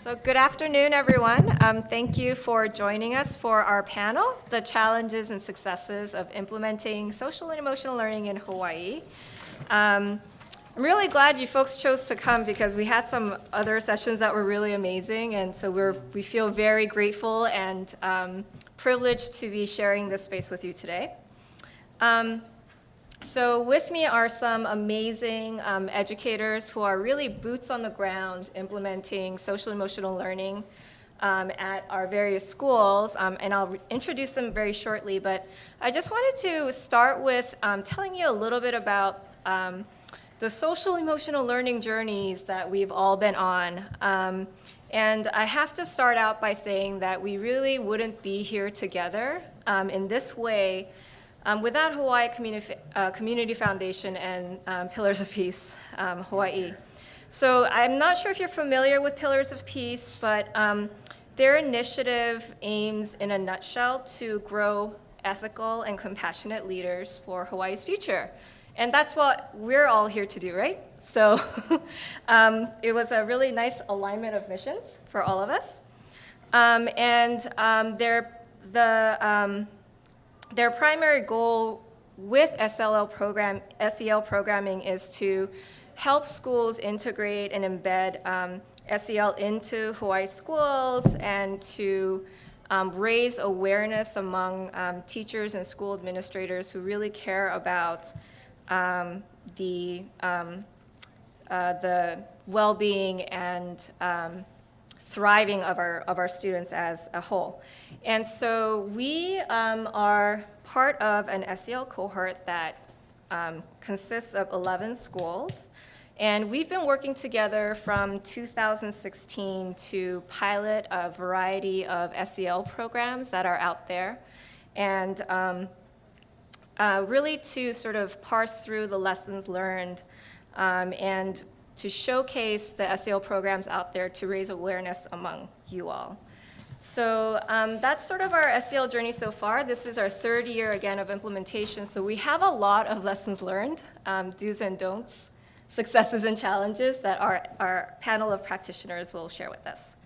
So good afternoon, everyone. Thank you for joining us for our panel, The Challenges and Successes of Implementing Social and Emotional Learning in Hawaii. I'm really glad you folks chose to come because we had some other sessions that were really amazing, and so we feel very grateful and privileged to be sharing this space with you today. So with me are some amazing educators who are really boots on the ground implementing social emotional learning at our various schools, and I'll introduce them very shortly, but I just wanted to start with telling you a little bit about the social emotional learning journeys that we've all been on. And I have to start out by saying that we really wouldn't be here together in this way without Hawaii Community Foundation and Pillars of Peace, Hawaii. So I'm not sure if you're familiar with Pillars of Peace, but their initiative aims, in a nutshell, to grow ethical and compassionate leaders for Hawaii's future. And that's what we're all here to do, right? So it was a really nice alignment of missions for all of us. Their primary goal with SEL programming is to help schools integrate and embed SEL into Hawaii schools and to raise awareness among teachers and school administrators who really care about the well-being and thriving of our students as a whole. And so we are part of an SEL cohort that consists of 11 schools. And we've been working together from 2016 to pilot a variety of SEL programs that are out there. And really to sort of parse through the lessons learned and to showcase the SEL programs out there to raise awareness among you all. So that's sort of our SEL journey so far. This is our third year, again, of implementation. So we have a lot of lessons learned, do's and don'ts, successes and challenges that our panel of practitioners will share with us.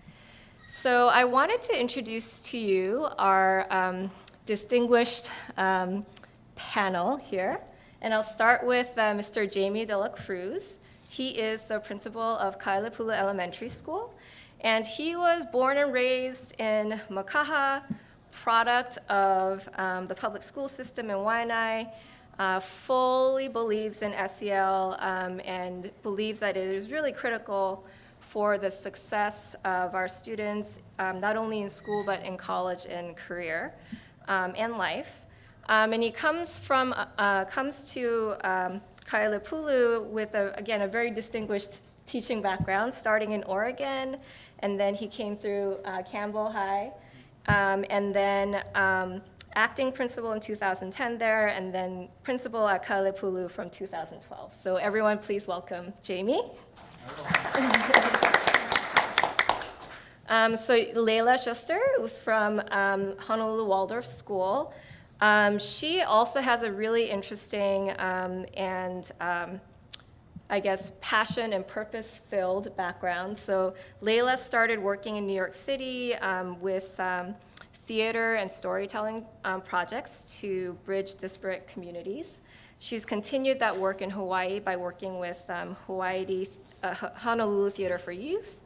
So I wanted to introduce to you our distinguished panel here. And I'll start with Mr. Jamie De La Cruz. He is the principal of Kailapulu Elementary School, and he was born and raised in Makaha, product of the public school system in Waianae, fully believes in SEL and believes that it is really critical for the success of our students, not only in school but in college and career and life. And he comes to Kailapulu with, again, a very distinguished teaching background, starting in Oregon, and then he came through Campbell High, and then acting principal in 2010 there, and then principal at Kailapulu from 2012. So everyone, please welcome Jamie. So Layla Schuster was from Honolulu Waldorf School. She also has a really interesting and I guess passion and purpose-filled background. So Layla started working in New York City with theater and storytelling projects to bridge disparate communities. She's continued that work in Hawaii by working with Honolulu Theater for Youth.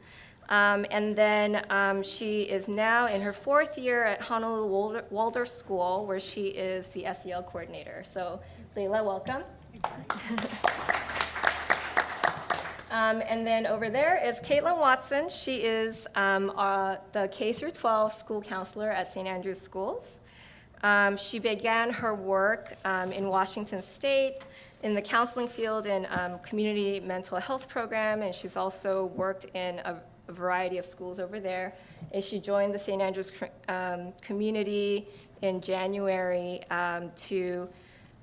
And then she is now in her fourth year at Honolulu Waldorf School, where she is the SEL coordinator. So, Layla, welcome. And then over there is Caitlin Watson. She is the K through 12 school counselor at St. Andrew's Schools. She began her work in Washington State in the counseling field in community mental health program, and she's also worked in a variety of schools over there. And she joined the St. Andrews community in January to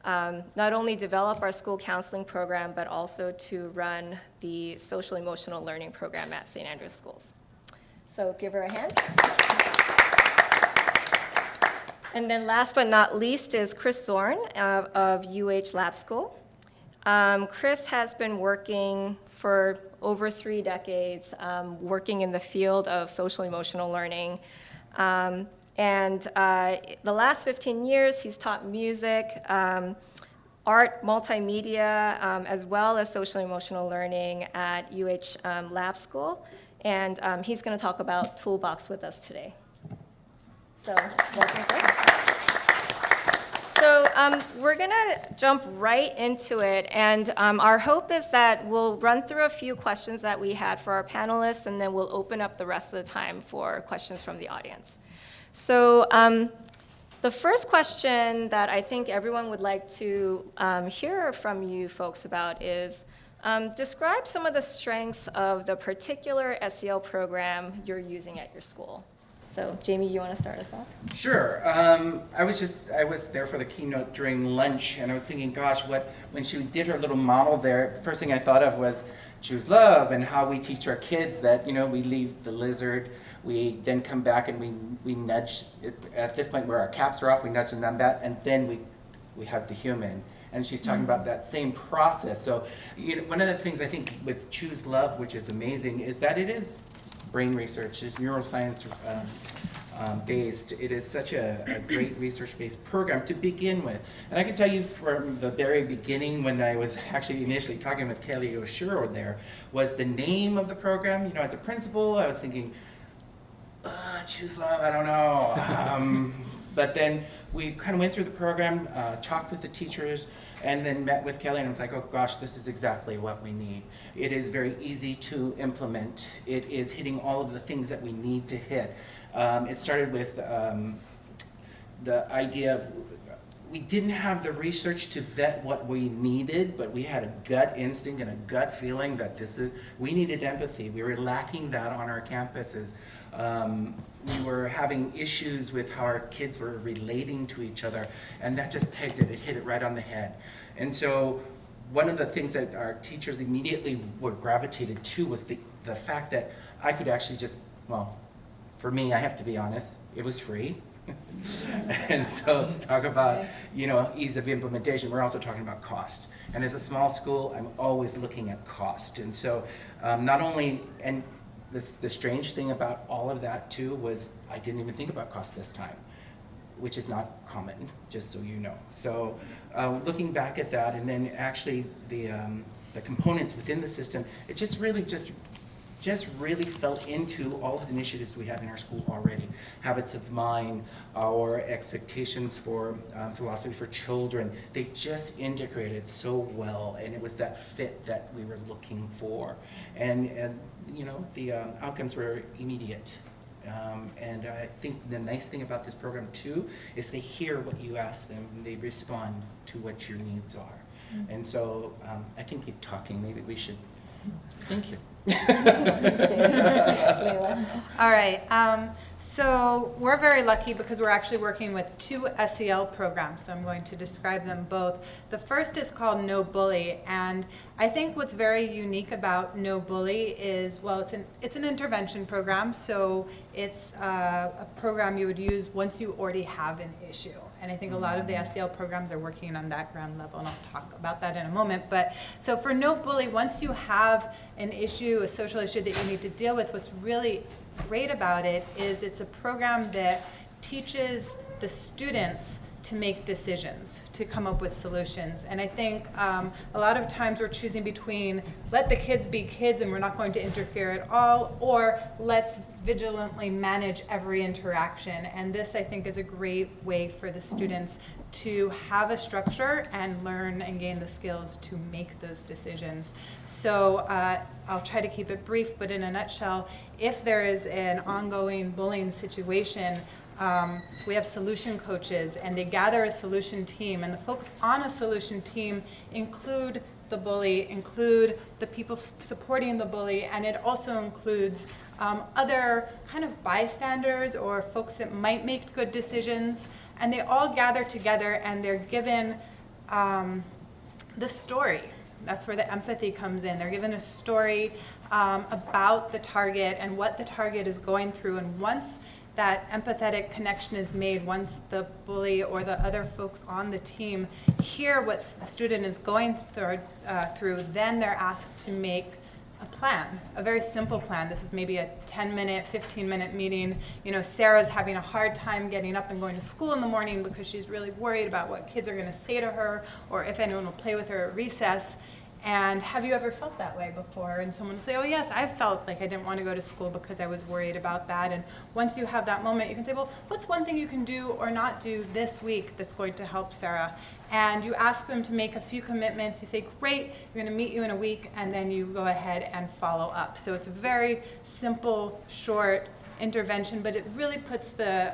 not only develop our school counseling program, but also to run the social emotional learning program at St. Andrews Schools. So give her a hand. And then last but not least is Chris Zorn of UH Lab School. Chris has been working for over 3 decades working in the field of social emotional learning. And the last 15 years, he's taught music, art, multimedia, as well as social emotional learning at UH Lab School. And he's going to talk about Toolbox with us today. So, welcome, Chris. So we're going to jump right into it, and our hope is that we'll run through a few questions that we had for our panelists, and then we'll open up the rest of the time for questions from the audience. So the first question that I think everyone would like to hear from you folks about is, describe some of the strengths of the particular SEL program you're using at your school. So, Jamie, you want to start us off? Sure. I was there for the keynote during lunch, and I was thinking, gosh, when she did her little model there, the first thing I thought of was choose love and how we teach our kids that, we leave the lizard, we then come back and we nudge, at this point where our caps are off, we nudge them back, and then we hug the human. And she's talking about that same process. So, one of the things I think with Choose Love, which is amazing, is that it is brain research, is neuroscience based. It is such a great research-based program to begin with. And I can tell you from the very beginning, when I was actually initially talking with Kelly Oshiro there, was the name of the program. As a principal, I was thinking, Choose Love, I don't know. But then we kind of went through the program, talked with the teachers, and then met with Kelly, and I was like, oh gosh, this is exactly what we need. It is very easy to implement. It is hitting all of the things that we need to hit. It started with the idea of, we didn't have the research to vet what we needed, but we had a gut instinct and a gut feeling that we needed empathy. We were lacking that on our campuses. We were having issues with how our kids were relating to each other, and that just pegged it. It hit it right on the head. And so one of the things that our teachers immediately were gravitated to was the fact that I could actually for me, I have to be honest, it was free. And so talk about, ease of implementation, we're also talking about cost. And as a small school, I'm always looking at cost. And so not only, and the strange thing about all of that too was I didn't even think about cost this time, which is not common, just so you know. So looking back at that, and then actually the components within the system, it just really fell into all of the initiatives we had in our school already. Habits of mind, our expectations for philosophy for children, they just integrated so well, and it was that fit that we were looking for. And the outcomes were immediate. And I think the nice thing about this program too is they hear what you ask them and they respond to what your needs are. Mm-hmm. And so I can keep talking. Maybe we should. Thank you. All right. So we're very lucky because we're actually working with 2 SEL programs. So I'm going to describe them both. The first is called No Bully, and I think what's very unique about No Bully is, it's an intervention program. So it's a program you would use once you already have an issue. And I think a lot of the SEL programs are working on that ground level, and I'll talk about that in a moment. But so for No Bully, once you have an issue, a social issue that you need to deal with, what's really great about it is it's a program that teaches the students to make decisions, to come up with solutions. And I think a lot of times we're choosing between let the kids be kids and we're not going to interfere at all, or let's vigilantly manage every interaction. And this, I think, is a great way for the students to have a structure and learn and gain the skills to make those decisions. So I'll try to keep it brief, but in a nutshell, if there is an ongoing bullying situation, we have solution coaches, and they gather a solution team, and the folks on a solution team include the bully, include the people supporting the bully, and it also includes other kind of bystanders or folks that might make good decisions, and they all gather together and they're given the story. That's where the empathy comes in. They're given a story about the target and what the target is going through, and once that empathetic connection is made, once the bully or the other folks on the team hear what the student is going through, then they're asked to make a plan, a very simple plan. This is maybe a 10-minute, 15-minute meeting. You know, Sarah's having a hard time getting up and going to school in the morning because she's really worried about what kids are going to say to her or if anyone will play with her at recess. And have you ever felt that way before? And someone will say, oh yes, I've felt like I didn't want to go to school because I was worried about that. And once you have that moment, you can say, well, what's one thing you can do or not do this week that's going to help Sarah? And you ask them to make a few commitments. You say, great, we're going to meet you in a week, and then you go ahead and follow up. So it's a very simple, short intervention, but it really puts the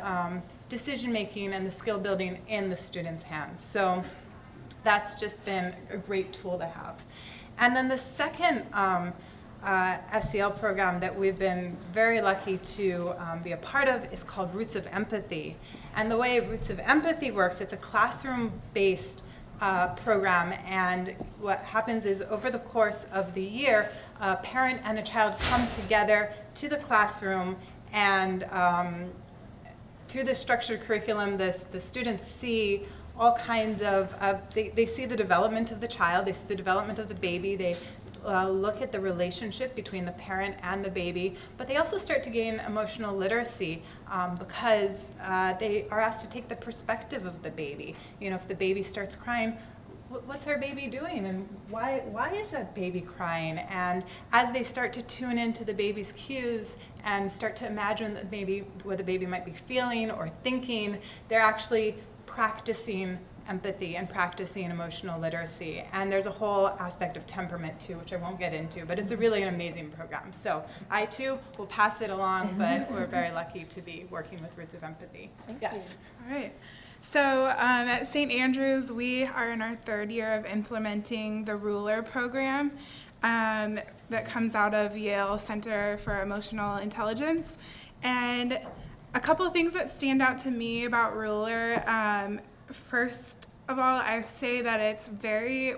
decision making and the skill building in the students' hands. So that's just been a great tool to have. And then the second SEL program that we've been very lucky to be a part of is called Roots of Empathy. And the way Roots of Empathy works, it's a classroom-based program, and what happens is over the course of the year, a parent and a child come together to the classroom, and through this structured curriculum, the students see all kinds of, they see the development of the child, they see the development of the baby, they look at the relationship between the parent and the baby, but they also start to gain emotional literacy because they are asked to take the perspective of the baby. You know, if the baby starts crying, what's our baby doing and why is that baby crying? And as they start to tune into the baby's cues and start to imagine that maybe what the baby might be feeling or thinking, they're actually practicing empathy and practicing emotional literacy. And there's a whole aspect of temperament too, which I won't get into, but it's really an amazing program. So I too will pass it along, but we're very lucky to be working with Roots of Empathy. Yes. All right. So at St. Andrews, we are in our third year of implementing the Ruler program that comes out of Yale Center for Emotional Intelligence. And a couple of things that stand out to me about Ruler, first of all, I say that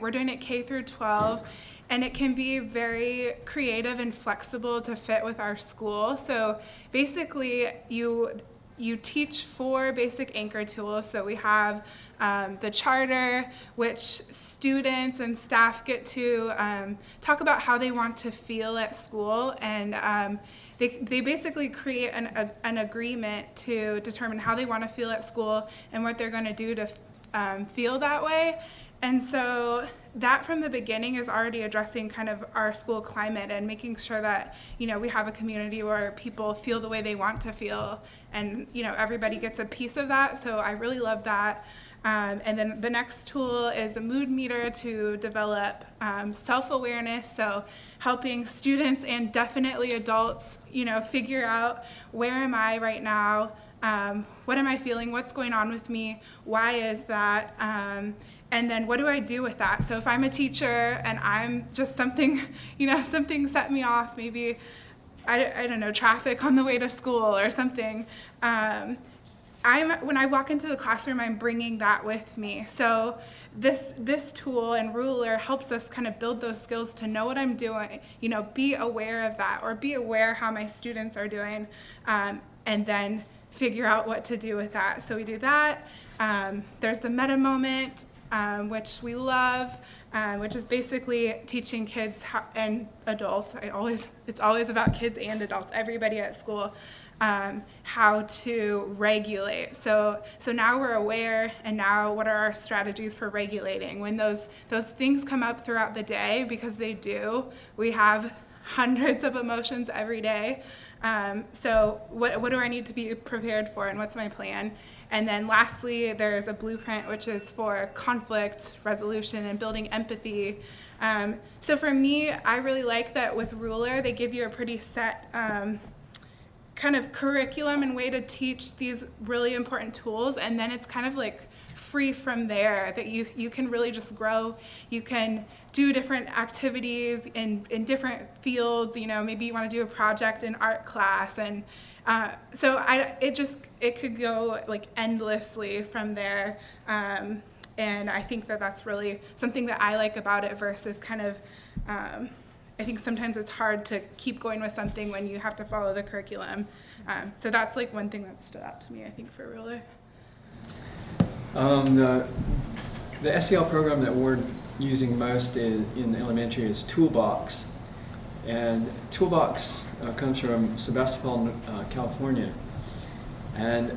we're doing it K through 12, and it can be very creative and flexible to fit with our school. So basically, you teach 4 basic anchor tools. So we have the charter, which students and staff get to talk about how they want to feel at school, and they basically create an agreement to determine how they want to feel at school and what they're going to do to feel that way. And so that from the beginning is already addressing kind of our school climate and making sure that, you know, we have a community where people feel the way they want to feel, and, you know, everybody gets a piece of that. So I really love that. And then the next tool is the mood meter to develop self-awareness, so helping students and definitely adults, you know, figure out where am I right now, what am I feeling, what's going on with me, why is that, and then what do I do with that? So if I'm a teacher and I'm just something, you know, something set me off, maybe, I don't know, traffic on the way to school or something, when I walk into the classroom, I'm bringing that with me. So this tool and Ruler helps us kind of build those skills to know what I'm doing, you know, be aware of that, or be aware how my students are doing, and then figure out what to do with that. So we do that. There's the meta moment, which we love, which is basically teaching kids and adults. It's always about kids and adults, everybody at school, how to regulate. So now we're aware, and now what are our strategies for regulating? When those things come up throughout the day, because they do, we have hundreds of emotions every day. So what do I need to be prepared for, and what's my plan? And then lastly, there's a blueprint, which is for conflict resolution and building empathy. So for me, I really like that with Ruler, they give you a pretty set kind of curriculum and way to teach these really important tools, and then it's kind of like free from there, that you can really just grow. You can do different activities in different fields. You know, maybe you want to do a project in art class, and so it could go like endlessly from there. And I think that's really something that I like about it versus kind of, I think sometimes it's hard to keep going with something when you have to follow the curriculum. So that's like one thing that stood out to me, I think, for Ruler. The SEL program that we're using most in elementary is Toolbox. And Toolbox comes from Sebastopol, California. And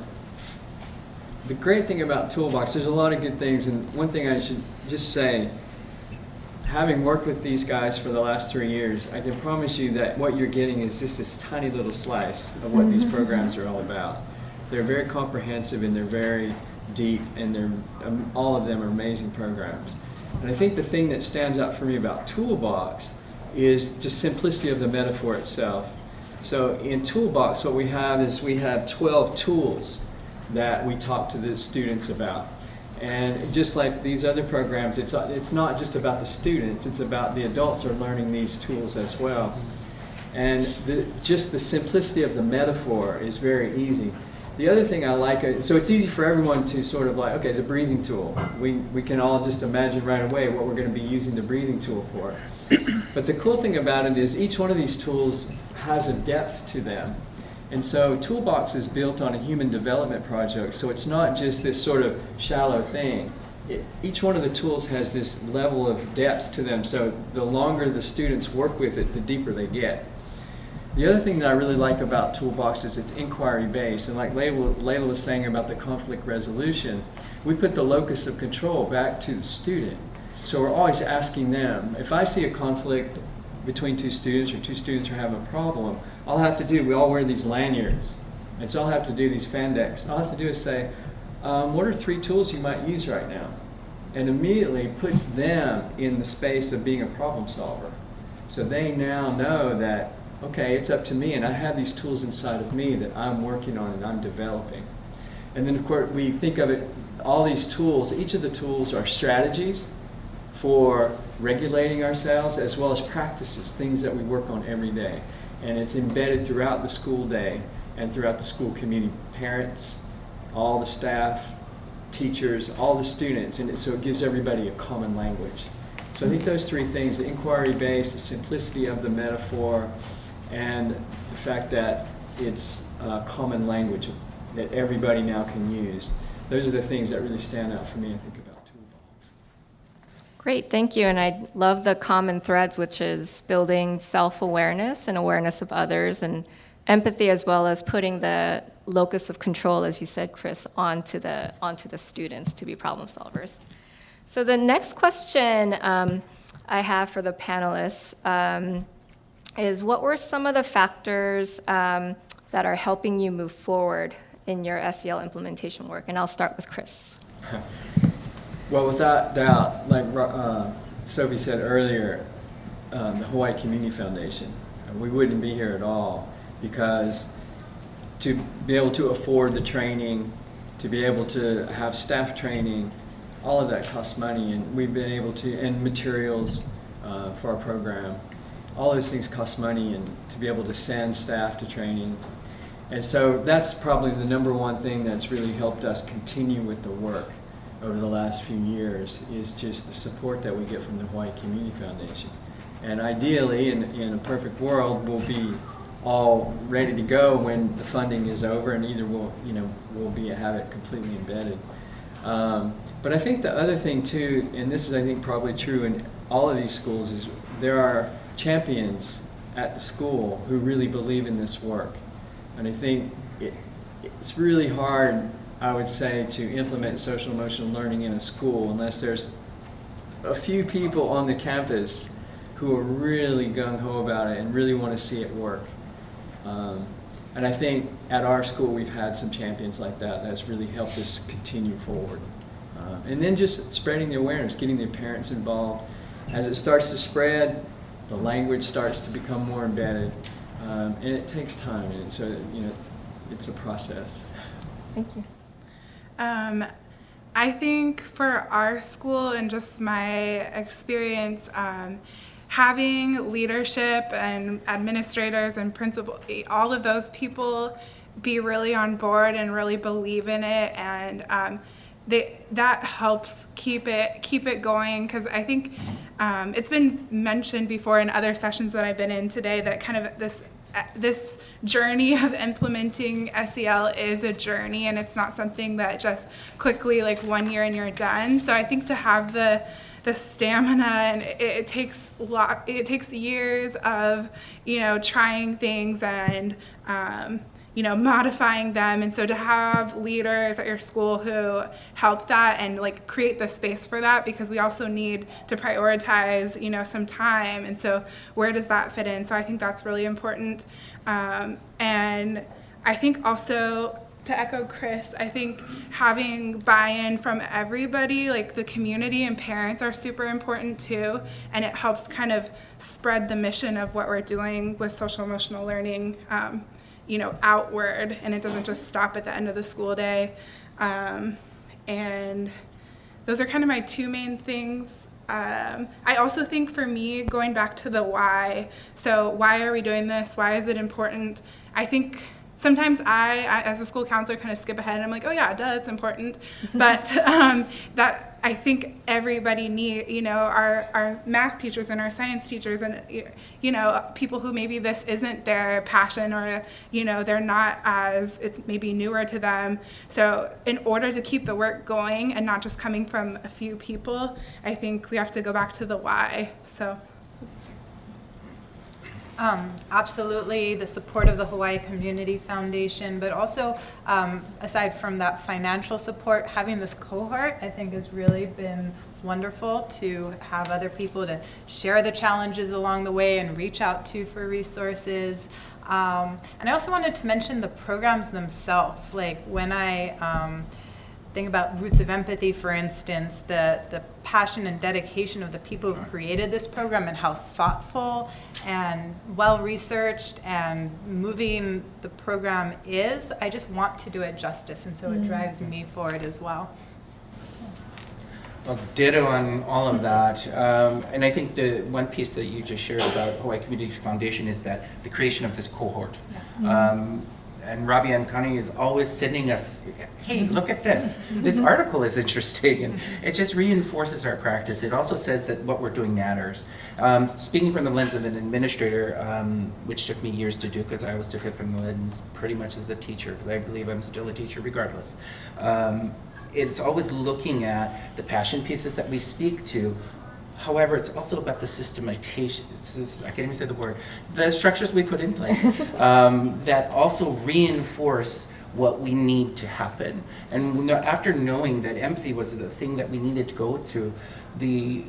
the great thing about Toolbox, there's a lot of good things, and one thing I should just say, having worked with these guys for the last 3 years, I can promise you that what you're getting is just this tiny little slice of what these programs are all about. They're very comprehensive and they're very deep, and they're all of them are amazing programs. And I think the thing that stands out for me about Toolbox is the simplicity of the metaphor itself. So in Toolbox, what we have is we have 12 tools that we talk to the students about. And just like these other programs, it's not just about the students, it's about the adults are learning these tools as well. And just the simplicity of the metaphor is very easy. The other thing I like, so it's easy for everyone to sort of like, okay, the breathing tool. We can all just imagine right away what we're going to be using the breathing tool for. But the cool thing about it is each one of these tools has a depth to them. And so Toolbox is built on a human development project, so it's not just this sort of shallow thing. Each one of the tools has this level of depth to them, so the longer the students work with it, the deeper they get. The other thing that I really like about Toolbox is it's inquiry-based, and like Layla was saying about the conflict resolution, we put the locus of control back to the student. So we're always asking them, if I see a conflict between two students or two students are having a problem, all I have to do, we all wear these lanyards, and so I'll have to do these fan decks. All I have to do is say, what are 3 tools you might use right now? And immediately puts them in the space of being a problem solver. So they now know that, okay, it's up to me, and I have these tools inside of me that I'm working on and I'm developing. And then of course we think of it, all these tools, each of the tools are strategies for regulating ourselves as well as practices, things that we work on every day. And it's embedded throughout the school day and throughout the school community. Parents, all the staff, teachers, all the students, and so it gives everybody a common language. So I think those 3 things, the inquiry-based, the simplicity of the metaphor, and the fact that it's a common language that everybody now can use, those are the things that really stand out for me, I think, about Toolbox. Great, thank you. And I love the common threads, which is building self-awareness and awareness of others and empathy, as well as putting the locus of control, as you said, Chris, onto the students to be problem solvers. So the next question I have for the panelists is, what were some of the factors that are helping you move forward in your SEL implementation work? And I'll start with Chris. Well, without doubt, like Sophie said earlier, the Hawaii Community Foundation, we wouldn't be here at all, because to be able to afford the training, to be able to have staff training, all of that costs money, and we've been able to, and materials for our program, all those things cost money, and to be able to send staff to training. And so that's probably the #1 thing that's really helped us continue with the work over the last few years, is just the support that we get from the Hawaii Community Foundation. And ideally, in a perfect world, we'll be all ready to go when the funding is over, and either we'll have it completely embedded. But I think the other thing too, and this is I think probably true in all of these schools, is there are champions at the school who really believe in this work. And I think it's really hard, I would say, to implement social emotional learning in a school unless there's a few people on the campus who are really gung-ho about it and really want to see it work. And I think at our school we've had some champions like that that's really helped us continue forward. And then just spreading the awareness, getting the parents involved. As it starts to spread, the language starts to become more embedded, and it takes time, and so it's a process. Thank you. I think for our school and just my experience, having leadership and administrators and principal, all of those people be really on board and really believe in it, and that helps keep it going, because I think it's been mentioned before in other sessions that I've been in today that kind of this journey of implementing SEL is a journey, and it's not something that just quickly, like 1 year and you're done. So I think to have the the stamina, and it takes years of, trying things and, modifying them. And so to have leaders at your school who help that and like create the space for that, because we also need to prioritize, some time. And so where does that fit in? So I think that's really important. And I think also, to echo Chris, I think having buy-in from everybody, like the community and parents, are super important too, and it helps kind of spread the mission of what we're doing with social emotional learning, outward, and it doesn't just stop at the end of the school day. And those are kind of my two main things. I also think for me, going back to the why, so why are we doing this? Why is it important? I think sometimes I, as a school counselor, kind of skip ahead and I'm like, oh yeah, duh, it's important. But that I think everybody our math teachers and our science teachers and, people who maybe this isn't their passion, or, they're not as, it's maybe newer to them. So in order to keep the work going and not just coming from a few people, I think we have to go back to the why. So. Absolutely, the support of the Hawaii Community Foundation, but also, aside from that financial support, having this cohort, I think, has really been wonderful to have other people to share the challenges along the way and reach out to for resources. And I also wanted to mention the programs themselves. Like when I think about Roots of Empathy, for instance, the passion and dedication of the people who created this program and how thoughtful and well-researched and moving the program is, I just want to do it justice, and so it drives me forward as well. Well, ditto on all of that. And I think the one piece that you just shared about Hawaii Community Foundation is that the creation of this cohort. And Robbie and Connie is always sending us, hey, look at this. This article is interesting. And it just reinforces our practice. It also says that what we're doing matters. Speaking from the lens of an administrator, which took me years to do because I always took it from the lens pretty much as a teacher, because I believe I'm still a teacher regardless. It's always looking at the passion pieces that we speak to. However, it's also about the systematization, I can't even say the word, the structures we put in place that also reinforce what we need to happen. And after knowing that empathy was the thing that we needed to go through, the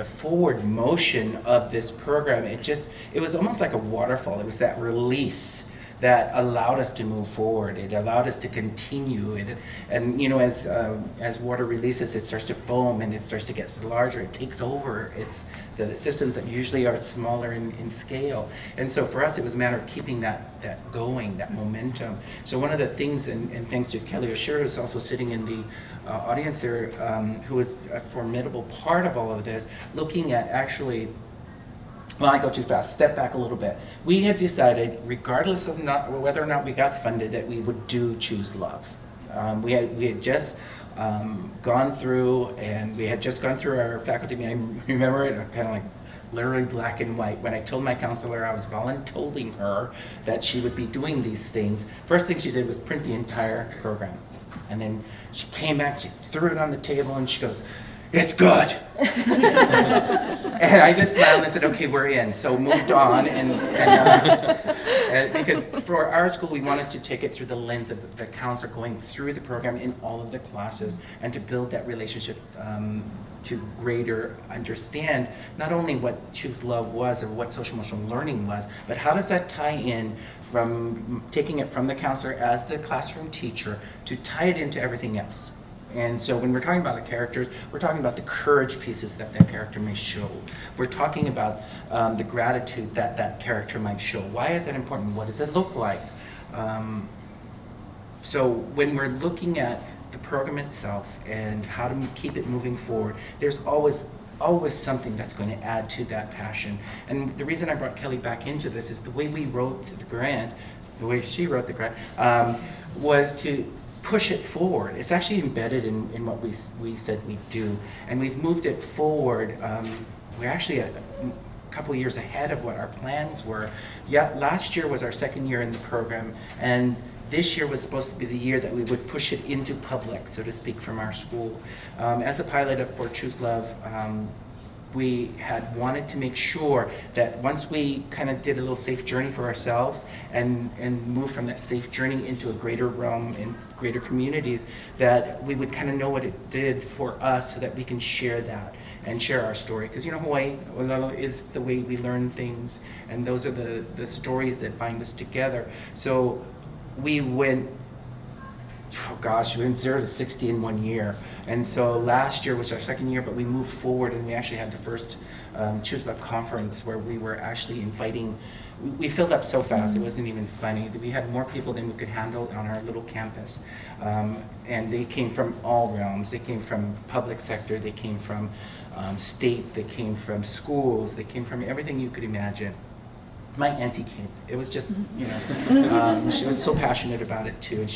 forward motion of this program, it was almost like a waterfall. It was that release that allowed us to move forward. It allowed us to continue. And as water releases, it starts to foam and it starts to get larger. It takes over. It's the systems that usually are smaller in scale. And so for us, it was a matter of keeping that going, that momentum. So one of the things, and thanks to Kelly O'Shea, who's also sitting in the audience there, who was a formidable part of all of this, looking at actually, well, I go too fast. Step back a little bit. We had decided, regardless of whether or not we got funded, that we would do Choose Love. We had just gone through, and we had just gone through our faculty meeting. I remember it kind of like literally black and white. When I told my counselor I was volunteering her that she would be doing these things, first thing she did was print the entire program. And then she came back, she threw it on the table, and she goes, "It's good." And I just smiled and said, okay, we're in. So moved on, and because for our school, we wanted to take it through the lens of the counselor going through the program in all of the classes, and to build that relationship to greater understand not only what Choose Love was or what social emotional learning was, but how does that tie in from taking it from the counselor as the classroom teacher to tie it into everything else. And so when we're talking about the characters, we're talking about the courage pieces that character may show. We're talking about the gratitude that character might show. Why is that important? What does it look like? So when we're looking at the program itself and how to keep it moving forward, there's always something that's going to add to that passion. And the reason I brought Kelly back into this is the way we wrote the grant, the way she wrote the grant, was to push it forward. It's actually embedded in what we said we'd do, and we've moved it forward. We're actually a couple years ahead of what our plans were. Yeah, last year was our second year in the program, and this year was supposed to be the year that we would push it into public, so to speak, from our school. As a pilot for Choose Love, we had wanted to make sure that once we kind of did a little safe journey for ourselves and moved from that safe journey into a greater realm and greater communities, that we would kind of know what it did for us so that we can share that and share our story. Because Hawaii is the way we learn things, and those are the stories that bind us together. So we went, we went 0 to 60 in 1 year. And so last year was our second year, but we moved forward and we actually had the first Choose Love conference where we were actually inviting. We filled up so fast, it wasn't even funny. We had more people than we could handle on our little campus. And they came from all realms. They came from public sector, they came from state, they came from schools, they came from everything you could imagine. My auntie came. It was just, she was so passionate about it too. And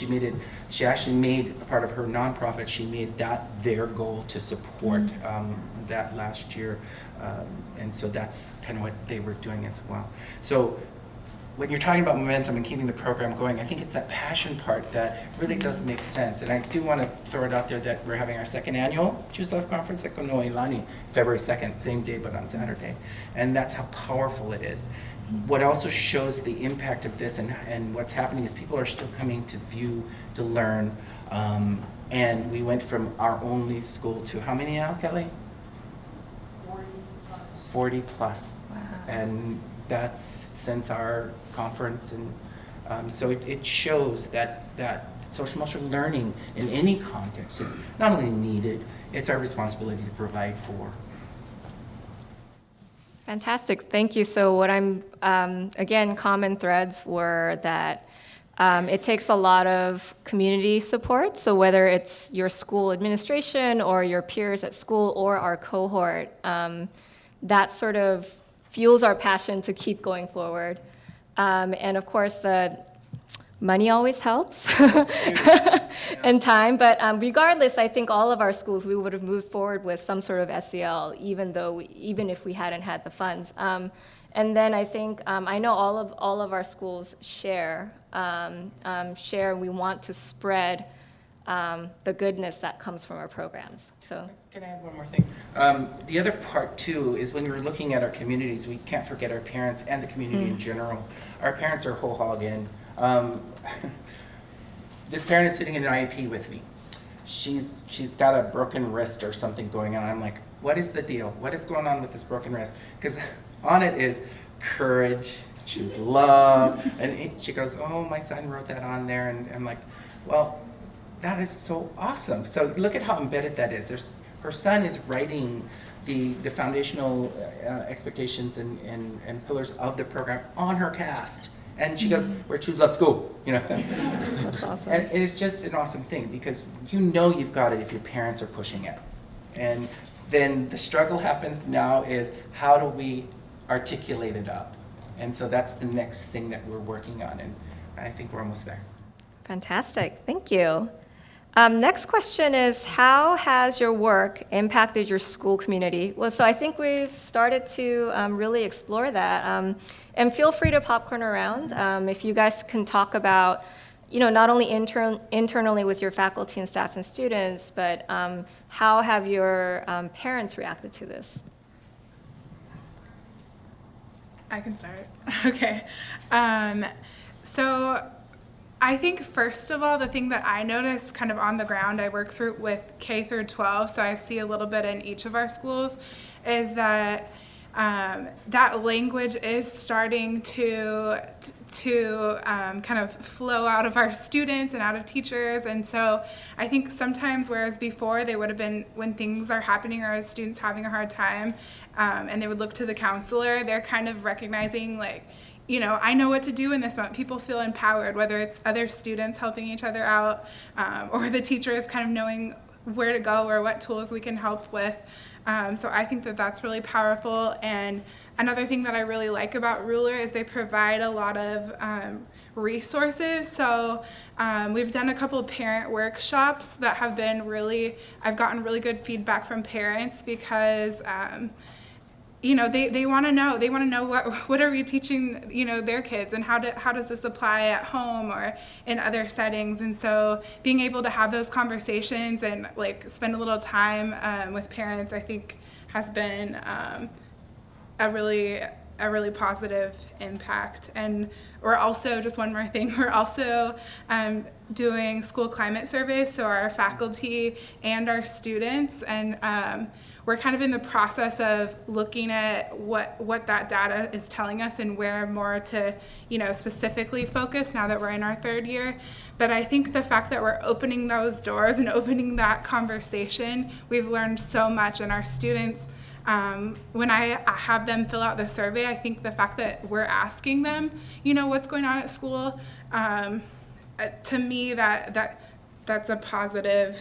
she actually made, a part of her nonprofit, she made that their goal to support that last year. And so that's kind of what they were doing as well. So when you're talking about momentum and keeping the program going, I think it's that passion part that really does make sense. And I do want to throw it out there that we're having our second annual Choose Love Conference at Konoelani, February 2nd, same day but on Saturday. And that's how powerful it is. What also shows the impact of this and what's happening is people are still coming to view, to learn. And we went from our only school to how many now, Kelly? 40 plus. Wow. And that's since our conference. And so it shows that social emotional learning in any context is not only needed, it's our responsibility to provide for. Fantastic, thank you. So what again, common threads were that it takes a lot of community support. So whether it's your school administration or your peers at school or our cohort, that sort of fuels our passion to keep going forward. And of course, the money always helps and time, but regardless, I think all of our schools, we would have moved forward with some sort of SEL, even if we hadn't had the funds. And then I think, I know all of our schools share, we want to spread the goodness that comes from our programs. So. Can I add one more thing? The other part too is when we're looking at our communities, we can't forget our parents and the community in general. Our parents are whole hog in. This parent is sitting in an IEP with me. She's got a broken wrist or something going on. I'm like, what is the deal? What is going on with this broken wrist? Because on it is courage, choose love, and she goes, oh, my son wrote that on there, and I'm like, well, that is so awesome. So look at how embedded that is. Her son is writing the foundational expectations and pillars of the program on her cast. And she goes, we're Choose Love School, That's awesome. And it's just an awesome thing because you've got it if your parents are pushing it. And then the struggle happens now is how do we articulate it up? And so that's the next thing that we're working on, and I think we're almost there. Fantastic, thank you. Next question is, how has your work impacted your school community? Well, so I think we've started to really explore that. And feel free to popcorn around. If you guys can talk about, not only internally with your faculty and staff and students, but how have your parents reacted to this? I can start. Okay. So I think first of all, the thing that I noticed kind of on the ground, I work through with K through 12, so I see a little bit in each of our schools, is that that language is starting to kind of flow out of our students and out of teachers. And so I think sometimes, whereas before they would have been when things are happening or a student's having a hard time, and they would look to the counselor, they're kind of recognizing I know what to do in this moment. People feel empowered, whether it's other students helping each other out, or the teachers kind of knowing where to go or what tools we can help with. So I think that that's really powerful. And another thing that I really like about Ruler is they provide a lot of resources. So we've done a couple of parent workshops that have been I've gotten really good feedback from parents because they want to know what are we teaching, their kids, and how does this apply at home or in other settings. And so being able to have those conversations and like spend a little time with parents, I think has been a really positive impact. And we're also, just one more thing, we're also doing school climate surveys, so our faculty and our students, and we're kind of in the process of looking at what that data is telling us and where more to specifically focus now that we're in our third year. But I think the fact that we're opening those doors and opening that conversation, we've learned so much. And our students, when I have them fill out the survey, I think the fact that we're asking them, what's going on at school, to me that's a positive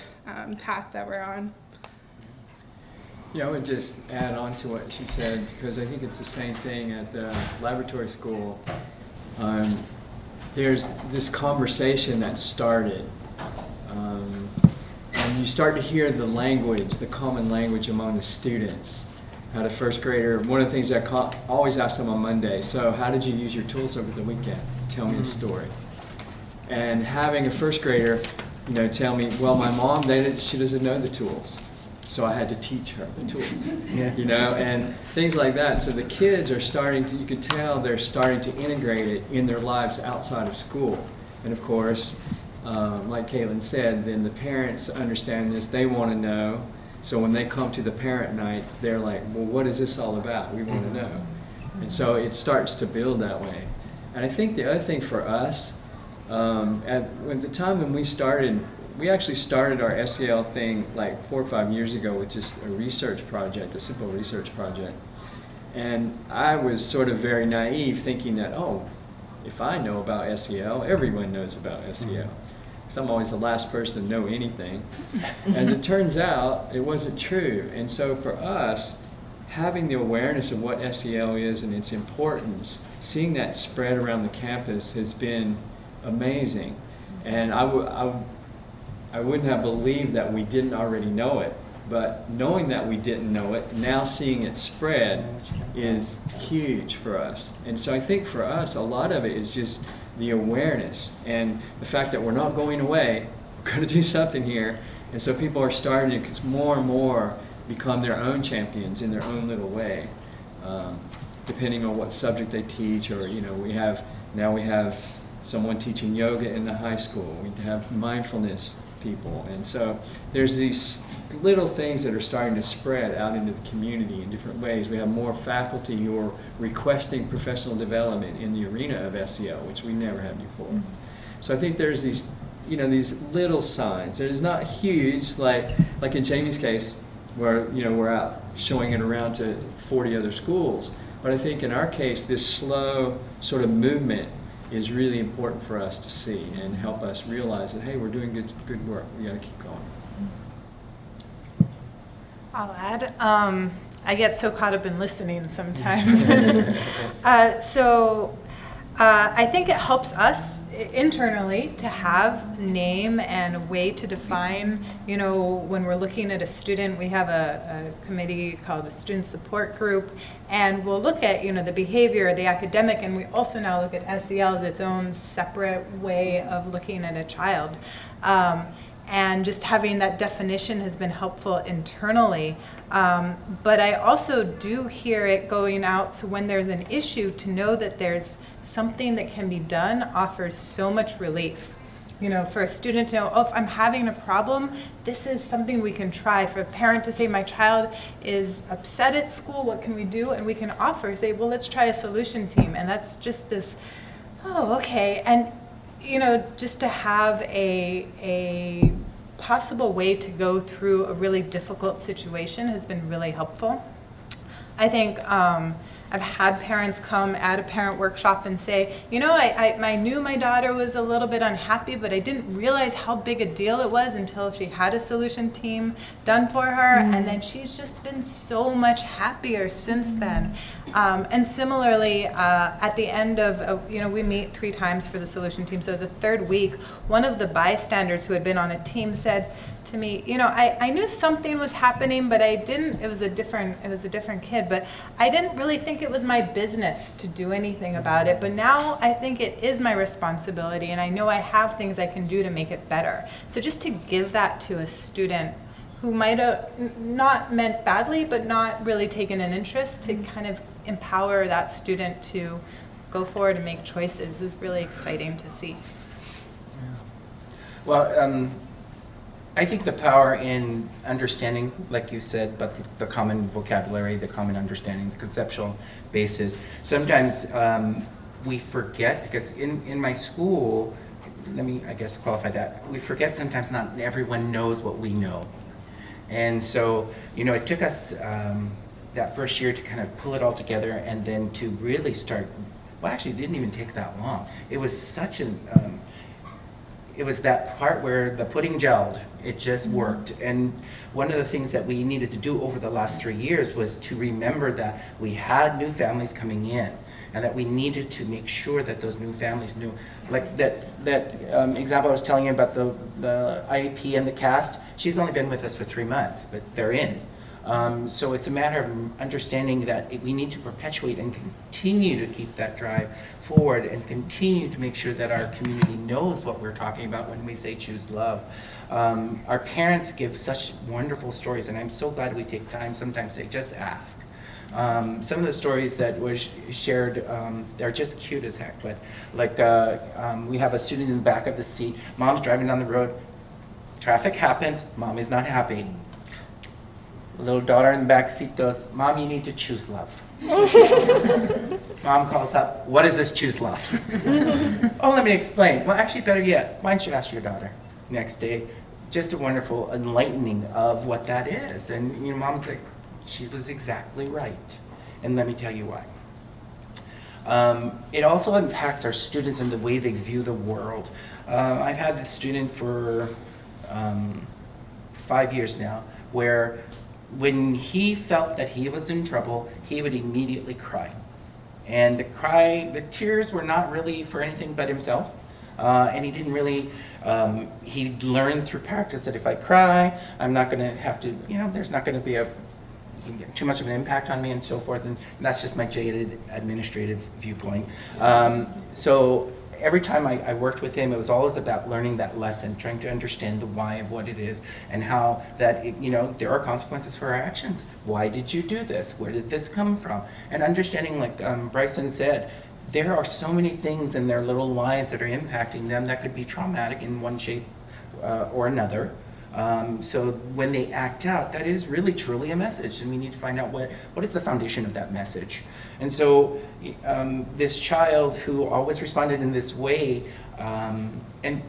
path that we're on. Yeah, I would just add on to what she said, because I think it's the same thing at the laboratory school. There's this conversation that started, and you start to hear the language, the common language among the students. At a first grader, one of the things I always ask them on Monday, so how did you use your tools over the weekend? Tell me a story. And having a first grader, tell me, well, my mom, she doesn't know the tools, so I had to teach her the tools. And things like that. So the kids are starting to, you can tell they're starting to integrate it in their lives outside of school. And of course, like Caitlin said, then the parents understand this, they want to know. So when they come to the parent night, they're like, well, what is this all about? We want to know. And so it starts to build that way. And I think the other thing for us, at the time when we started, we actually started our SEL thing like 4 or 5 years ago with just a research project, a simple research project. And I was sort of very naive, thinking that, if I know about SEL, everyone knows about SEL. Because I'm always the last person to know anything. As it turns out, it wasn't true. And so for us, having the awareness of what SEL is and its importance, seeing that spread around the campus has been amazing. And I wouldn't have believed that we didn't already know it. But knowing that we didn't know it, now seeing it spread is huge for us. And so I think for us, a lot of it is just the awareness and the fact that we're not going away, we're going to do something here. And so people are starting to more and more become their own champions in their own little way, depending on what subject they teach. Or we have someone teaching yoga in the high school. We have mindfulness people. And so there's these little things that are starting to spread out into the community in different ways. We have more faculty who are requesting professional development in the arena of SEL, which we never had before. So I think there's these, these little signs. There's not huge, like in Jamie's case, where we're out showing it around to 40 other schools. But I think in our case, this slow sort of movement is really important for us to see and help us realize that, hey, we're doing good work. We got to keep going. I'll add. I get so caught up in listening sometimes. I think it helps us internally to have name and a way to define, when we're looking at a student, we have a committee called a student support group, and we'll look at, the behavior, the academic, and we also now look at SEL as its own separate way of looking at a child. And just having that definition has been helpful internally. But I also do hear it going out, so when there's an issue, to know that there's something that can be done offers so much relief. For a student to know, if I'm having a problem, this is something we can try. For a parent to say, my child is upset at school, what can we do? And we can say, well, let's try a solution team. And that's just this, okay. And just to have a possible way to go through a really difficult situation has been really helpful. I think I've had parents come at a parent workshop and say, you know, I knew my daughter was a little bit unhappy, but I didn't realize how big a deal it was until she had a solution team done for her, and then she's just been so much happier since then. And similarly, at the end of, you know, we meet 3 times for the solution team, so the 3rd week, one of the bystanders who had been on a team said to me, you know, I knew something was happening, but I didn't, it was a different kid, but I didn't really think it was my business to do anything about it, but now I think it is my responsibility, and I know I have things I can do to make it better. So just to give that to a student who might have not meant badly, but not really taken an interest, to kind of empower that student to go forward and make choices is really exciting to see. Well, I think the power in understanding, like you said, but the common vocabulary, the common understanding, the conceptual basis. Sometimes we forget, because in my school, let me, I guess, qualify that. We forget sometimes not everyone knows what we know. And so, you know, it took us that first year to kind of pull it all together, and then to really start, well, actually it didn't even take that long. It was such an, it was that part where the pudding gelled. It just worked. And one of the things that we needed to do over the last 3 years was to remember that we had new families coming in, and that we needed to make sure that those new families knew. Like that example I was telling you about the IEP and the cast, she's only been with us for 3 months, but they're in. So it's a matter of understanding that we need to perpetuate and continue to keep that drive forward, and continue to make sure that our community knows what we're talking about when we say choose love. Our parents give such wonderful stories, and I'm so glad we take time sometimes to just ask. Some of the stories that were shared, they're just cute as heck, but like we have a student in the back of the seat, mom's driving down the road, traffic happens, mom is not happy. Little daughter in the back seat goes, Mom, you need to choose love. Mom calls up, what is this choose love? Oh, let me explain. Well, actually, better yet, why don't you ask your daughter? Next day, just a wonderful enlightening of what that is. And you know, Mom's like, she was exactly right. And let me tell you why. It also impacts our students in the way they view the world. I've had this student for 5 years now, where when he felt that he was in trouble, he would immediately cry. And the tears were not really for anything but himself. And he didn't really, he learned through practice that if I cry, I'm not gonna have to, you know, there's not gonna be too much of an impact on me and so forth. And that's just my jaded administrative viewpoint. So every time I worked with him, it was always about learning that lesson, trying to understand the why of what it is, and how that, you know, there are consequences for our actions. Why did you do this? Where did this come from? And understanding, like Bryson said, there are so many things in their little lives that are impacting them that could be traumatic in one shape or another. So when they act out, that is really truly a message, and we need to find out what is the foundation of that message. And so this child who always responded in this way, and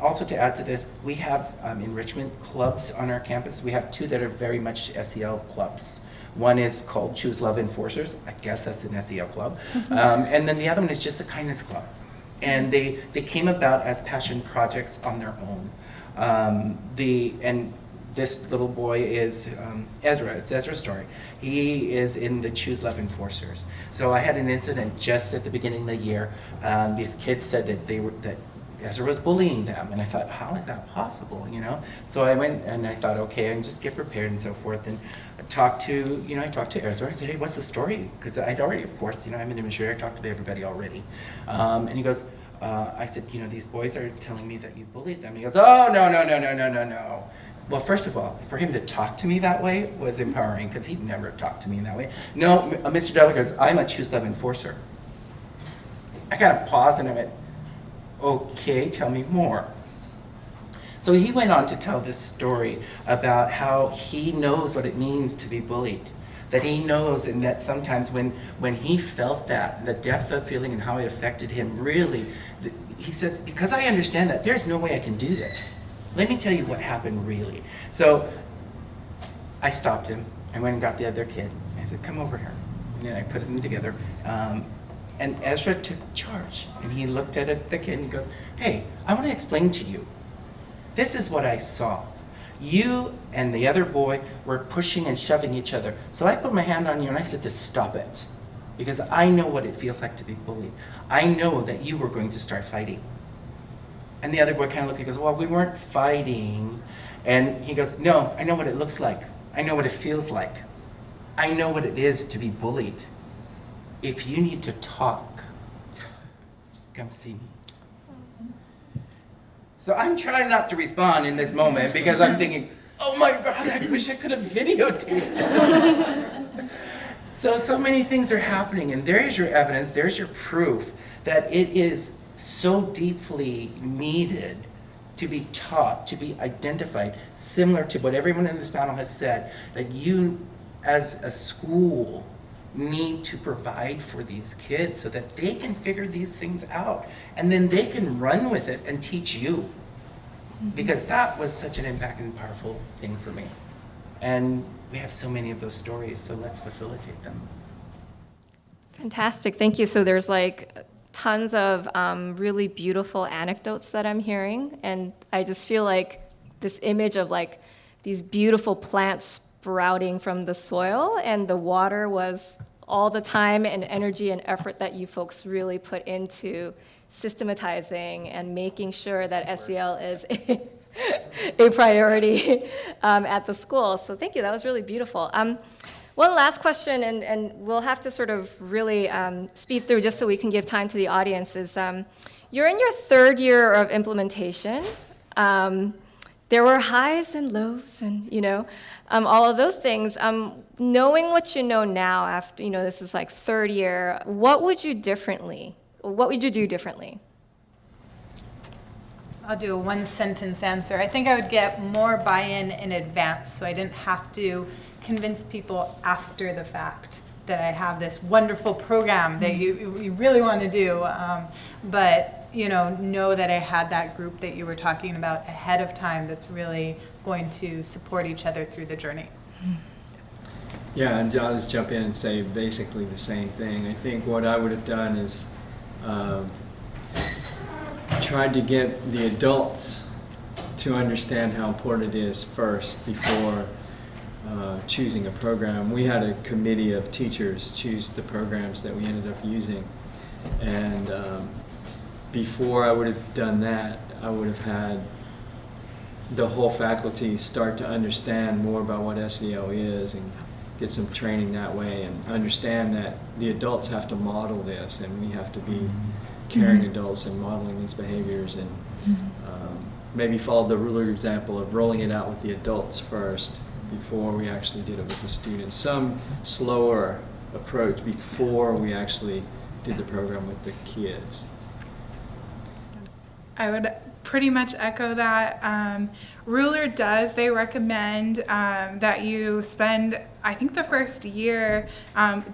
also to add to this, we have enrichment clubs on our campus. We have 2 that are very much SEL clubs. One is called Choose Love Enforcers. I guess that's an SEL club. And then the other one is just a kindness club. And they came about as passion projects on their own. And this little boy is Ezra. It's Ezra's story. He is in the Choose Love Enforcers. So I had an incident just at the beginning of the year. These kids said that Ezra was bullying them, and I thought, how is that possible? You know. So I went and I thought, okay, and just get prepared and so forth. And I talked to Ezra. I said, hey, what's the story? Because I'd already, of course, you know, I'm an administrator. I talked to everybody already. And he goes. I said, you know, these boys are telling me that you bullied them. And he goes, oh, no. Well, first of all, for him to talk to me that way was empowering, because he'd never talked to me in that way. No, Mr. Della goes, I'm a Choose Love Enforcer. I kind of paused and I went, okay, tell me more. So he went on to tell this story about how he knows what it means to be bullied. That he knows, and that sometimes when he felt that, the depth of feeling and how it affected him, really, he said, because I understand that, there's no way I can do this. Let me tell you what happened really. So I stopped him. I went and got the other kid. I said, come over here. and I put them together. And Ezra took charge, and he looked at it, the kid, and he goes, hey, I want to explain to you. This is what I saw. You and the other boy were pushing and shoving each other. So I put my hand on you and I said to stop it. Because I know what it feels like to be bullied. I know that you were going to start fighting. And the other boy kind of looked and goes, well, we weren't fighting. And he goes, no, I know what it looks like. I know what it feels like. I know what it is to be bullied. If you need to talk, come see me. So I'm trying not to respond in this moment because I'm thinking, oh my God, I wish I could have videotaped that. So many things are happening, and there is your evidence, there's your proof that it is so deeply needed to be taught, to be identified, similar to what everyone in this panel has said, that you as a school need to provide for these kids so that they can figure these things out and then they can run with it and teach you. Because that was such an impactful and powerful thing for me. And we have so many of those stories, so let's facilitate them. Fantastic, thank you. So there's like tons of really beautiful anecdotes that I'm hearing, and I just feel like this image of like these beautiful plants sprouting from the soil, and the water was all the time and energy and effort that you folks really put into systematizing and making sure that SEL is a priority at the school. So thank you, that was really beautiful. One last question, and we'll have to sort of really speed through just so we can give time to the audience, is you're in your third year of implementation. There were highs and lows and, all of those things. Knowing what you know now after, this is like third year, what would you do differently? I'll do a one-sentence answer. I think I would get more buy-in in advance so I didn't have to convince people after the fact that I have this wonderful program that you really want to do. But know that I had that group that you were talking about ahead of time that's really going to support each other through the journey. Yeah, and I'll just jump in and say basically the same thing. I think what I would have done is tried to get the adults to understand how important it is first before choosing a program. We had a committee of teachers choose the programs that we ended up using, and before I would have done that, I would have had the whole faculty start to understand more about what SEL is and get some training that way, and understand that the adults have to model this, and we have to be caring adults and modeling these behaviors, and maybe follow the ruler example of rolling it out with the adults first before we actually did it with the students. Some slower approach before we actually did the program with the kids. I would pretty much echo that. Ruler they recommend that you spend, I think, the first year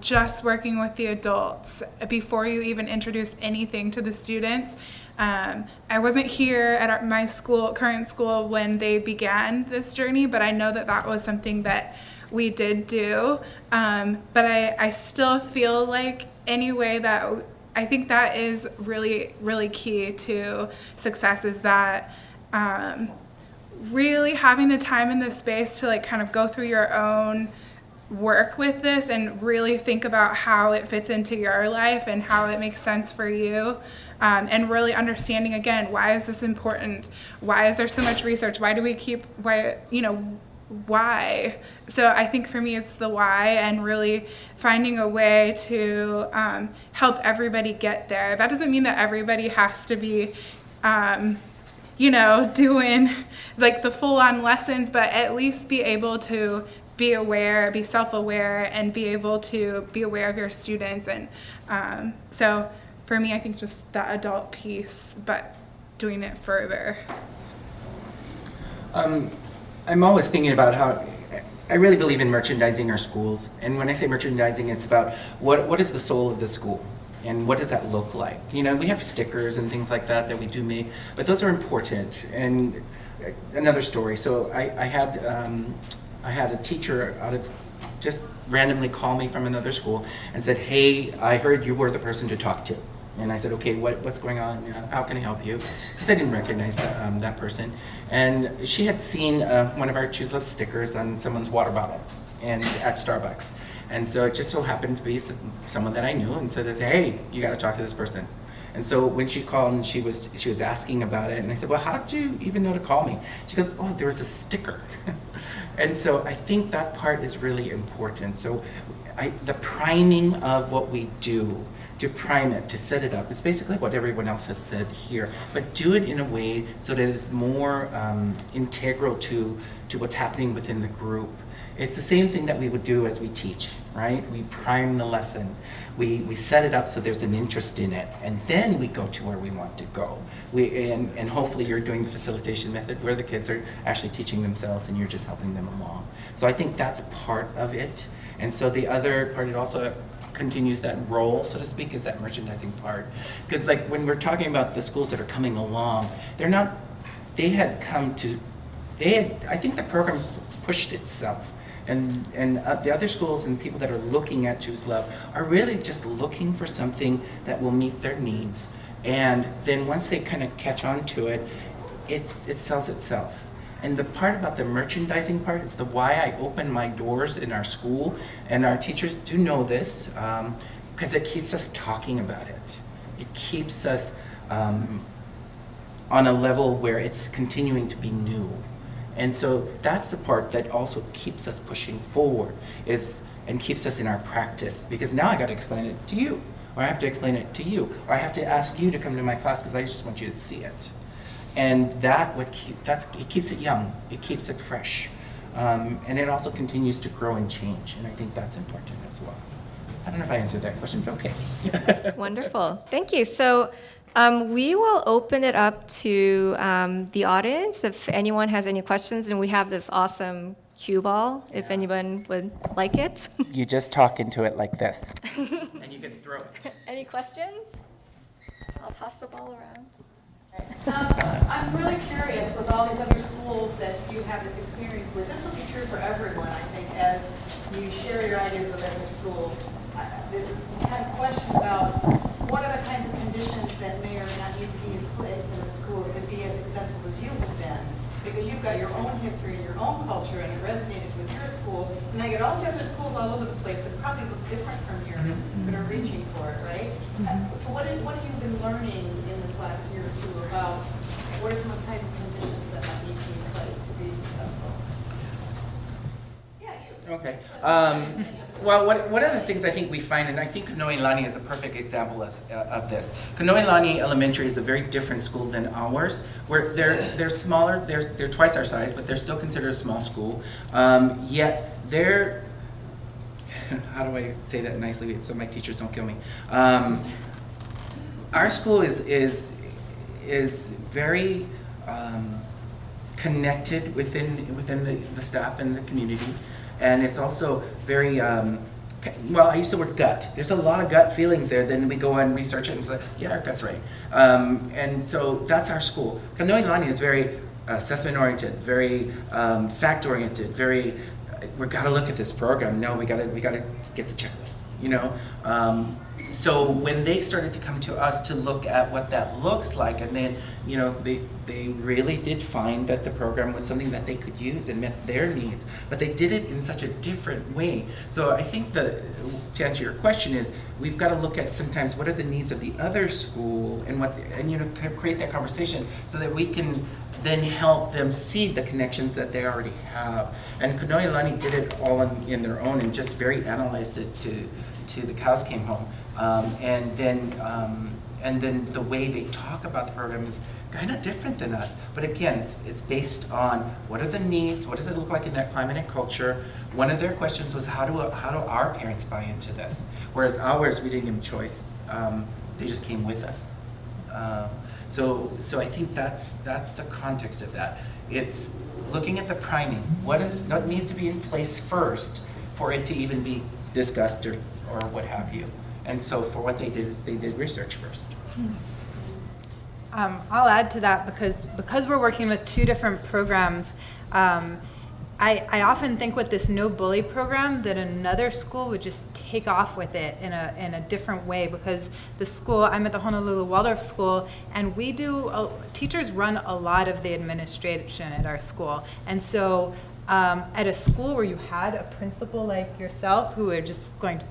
just working with the adults before you even introduce anything to the students. I wasn't here at my current school, when they began this journey, but I know that was something that we did do. But I still feel like anyway that I think that is really, really key to success, is that really having the time and the space to like kind of go through your own work with this and really think about how it fits into your life and how it makes sense for you, and really understanding again, why is this important? Why is there so much research? Why? So I think for me it's the why, and really finding a way to help everybody get there. That doesn't mean that everybody has to be doing like the full-on lessons, but at least be able to be aware, be self-aware, and be able to be aware of your students. And so for me, I think just that adult piece, but doing it further. I'm always thinking about how I really believe in merchandising our schools. And when I say merchandising, it's about what is the soul of the school? And what does that look like? We have stickers and things like that we do make, but those are important. And another story. So I had a teacher out of just randomly call me from another school and said, hey, I heard you were the person to talk to. And I said, okay, what's going on? How can I help you? Because I didn't recognize that person. And she had seen one of our Choose Love stickers on someone's water bottle and at Starbucks. And so it just so happened to be someone that I knew, and so they said, hey, you got to talk to this person. And so when she called and she was asking about it, and I said, well, how did you even know to call me? She goes, oh, there was a sticker. And so I think that part is really important. So the priming of what we do, to prime it, to set it up, it's basically what everyone else has said here, but do it in a way so that it's more integral to what's happening within the group. It's the same thing that we would do as we teach, right? We prime the lesson. We set it up so there's an interest in it, and then we go to where we want to go. And hopefully you're doing the facilitation method where the kids are actually teaching themselves and you're just helping them along. So I think that's part of it. And so the other part, it also continues that role, so to speak, is that merchandising part. Because like when we're talking about the schools that are coming along, I think the program pushed itself. And the other schools and people that are looking at Choose Love are really just looking for something that will meet their needs. And then once they kind of catch on to it, it sells itself. And the part about the merchandising part is why I open my doors in our school, and our teachers do know this, because it keeps us talking about it. It keeps us on a level where it's continuing to be new. And so that's the part that also keeps us pushing forward and keeps us in our practice, because now I got to explain it to you, or I have to explain it to you, or I have to ask you to come to my class because I just want you to see it. And it keeps it young, it keeps it fresh, and it also continues to grow and change, and I think that's important as well. I don't know if I answered that question, but okay. That's wonderful. Thank you. So we will open it up to the audience if anyone has any questions, and we have this awesome cue ball if anyone would like it. You just talk into it like this, and you can throw it. Any questions? I'll toss the ball around. I'm really curious with all these other schools that you have this experience with. This will be true for everyone, I think, as you share your ideas with other schools. There's this kind of question about what are the kinds of conditions that may or may not need to be in place in a school to be as successful as you have been. Because you've got your own history and your own culture, and it resonated with your school. And I get all the other schools all over the place that probably look different from yours, but are reaching for it, right? So what have you been learning in this last year or two about what are some of the kinds of conditions that might need to be in place to be successful? Yeah, you. Okay. Well, one of the things I think we find, and I think Kanoilani is a perfect example of this. Kanoilani Elementary is a very different school than ours. Where they're smaller, they're twice our size, but they're still considered a small school. Yet they're, how do I say that nicely so my teachers don't kill me? Our school is very connected within the staff and the community. And it's also very, well, I use the word gut. There's a lot of gut feelings there. Then we go and research it and say, yeah, our gut's right. And so that's our school. Kanoilani is very assessment-oriented, very fact-oriented, very, we gotta look at this program. No, we gotta get the checklist, you know? So when they started to come to us to look at what that looks like, and then, you know, they really did find that the program was something that they could use and met their needs, but they did it in such a different way. So I think to answer your question is, we've got to look at sometimes what are the needs of the other school and you know, create that conversation so that we can then help them see the connections that they already have. And Kanoilani did it all in their own and just very analyzed it to the cows came home. And then the way they talk about the program is kind of different than us. But again, it's based on what are the needs, what does it look like in that climate and culture. One of their questions was how do our parents buy into this? Whereas ours, we didn't give them choice. They just came with us. So I think that's the context of that. It's looking at the priming. What needs to be in place first for it to even be discussed or what have you. And so for what they did is they did research first. I'll add to that because we're working with two different programs. I often think with this no bully program that another school would just take off with it in a different way, because the school, I'm at the Honolulu Waldorf School, and we do, teachers run a lot of the administration at our school. And so at a school where you had a principal like yourself who are just going to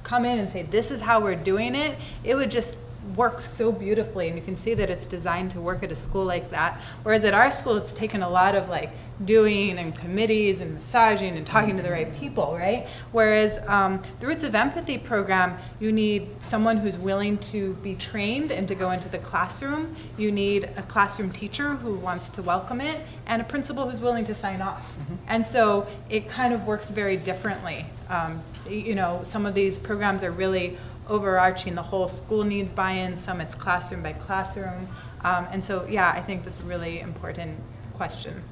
come in and say, this is how we're doing it, it would just work so beautifully. And you can see that it's designed to work at a school like that. Whereas at our school, it's taken a lot of like doing and committees and massaging and talking to the right people, right? Whereas the Roots of Empathy program, you need someone who's willing to be trained and to go into the classroom. You need a classroom teacher who wants to welcome it, and a principal who's willing to sign off. And so it kind of works very differently. You know, some of these programs are really overarching. The whole school needs buy-in, some it's classroom by classroom. And so, yeah, I think that's a really important question.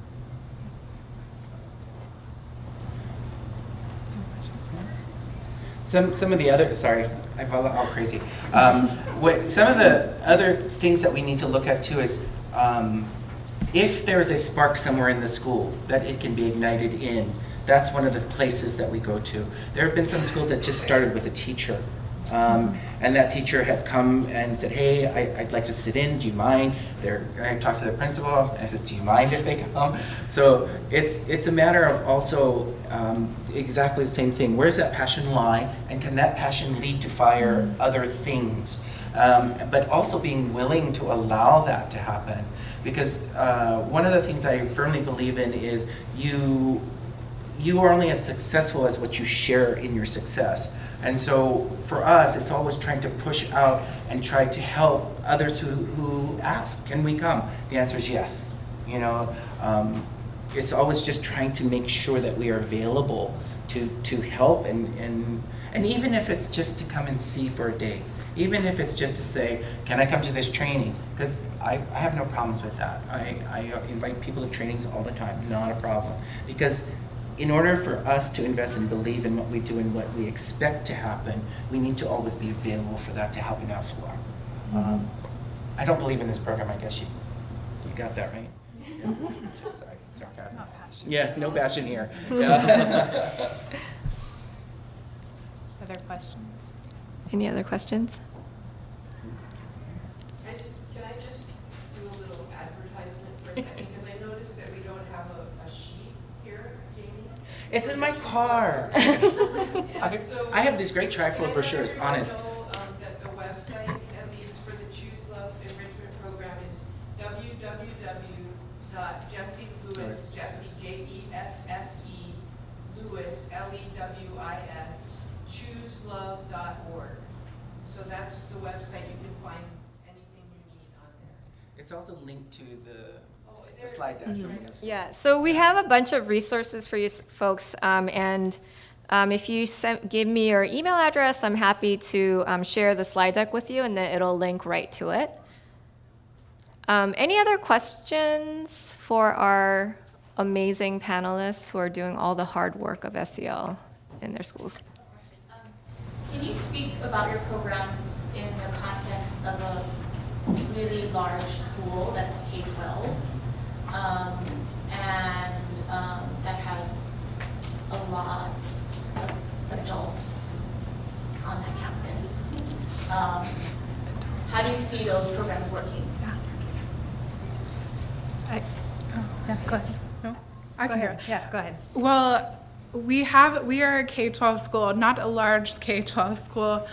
Some of the other, sorry, I'm all crazy. Some of the other things that we need to look at too is if there is a spark somewhere in the school that it can be ignited in, that's one of the places that we go to. There have been some schools that just started with a teacher. And that teacher had come and said, hey, I'd like to sit in, do you mind? I talked to the principal, and I said, do you mind if they come? So it's a matter of also exactly the same thing. Where's that passion lie? And can that passion lead to fire other things? But also being willing to allow that to happen. Because one of the things I firmly believe in is you are only as successful as what you share in your success. And so for us, it's always trying to push out and try to help others who ask, can we come? The answer is yes. You know, it's always just trying to make sure that we are available to help, and even if it's just to come and see for a day, even if it's just to say, can I come to this training? Because I have no problems with that. I invite people to trainings all the time, not a problem. Because in order for us to invest and believe in what we do and what we expect to happen, we need to always be available for that to happen elsewhere. I don't believe in this program, I guess you got that right? Yeah. Just sarcasm. Yeah, no passion here. Yeah. Other questions? Any other questions? Can I just do a little advertisement for a second? Because I noticed that we don't have a sheet here, Jamie. It's in my car. I have these great trifold brochures, honest. That the website, at least for the Choose Love Enrichment Program, is www.jesselewis, Jesse, J-E-S-S-E, Lewis, L-E-W-I-S, chooselove.org. So that's the website. You can find anything you need on there. It's also linked to the slide deck. Yeah, so we have a bunch of resources for you folks, and if you give me your email address, I'm happy to share the slide deck with you, and then it'll link right to it. Any other questions for our amazing panelists who are doing all the hard work of SEL in their schools? Can you speak about your programs in the context of a really large school that's K-12, and that has a lot of adults on that campus? How do you see those programs working? Yeah, go ahead. No? I Go can ahead. Yeah, go ahead. Well, we are a K-12 school, not a large K-12 school,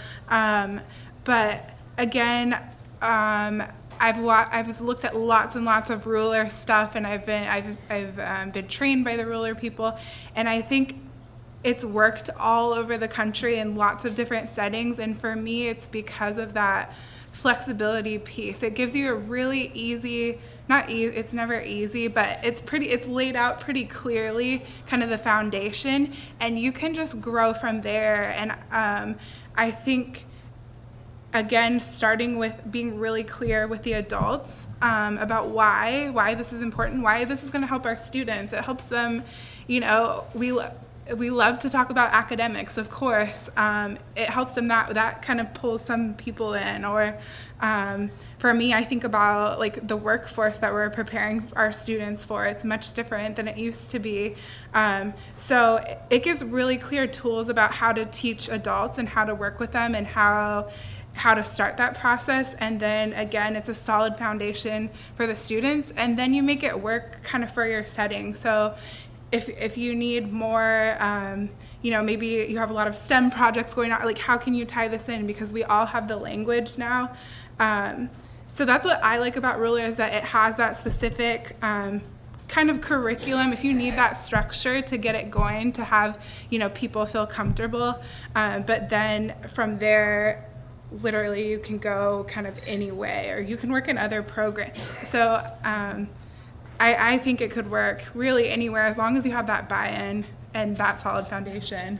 but again, I've looked at lots and lots of ruler stuff, and I've been trained by the ruler people, and I think it's worked all over the country in lots of different settings. And for me, it's because of that flexibility piece. It gives you a really easy, not easy, it's never easy, but it's laid out pretty clearly, kind of the foundation, and you can just grow from there. And I think, again, starting with being really clear with the adults about why this is important, why this is going to help our students. It helps them, we love to talk about academics, of course. It helps them, that kind of pulls some people in. Or for me, I think about like the workforce that we're preparing our students for. It's much different than it used to be. So it gives really clear tools about how to teach adults and how to work with them and how to start that process. And then again, it's a solid foundation for the students, and then you make it work kind of for your setting. So if you need more, maybe you have a lot of STEM projects going on, like how can you tie this in? Because we all have the language now. So that's what I like about Ruler, is that it has that specific kind of curriculum. If you need that structure to get it going, to have, people feel comfortable. But then from there, literally you can go kind of any way, or you can work in other programs. So I think it could work really anywhere, as long as you have that buy-in and that solid foundation.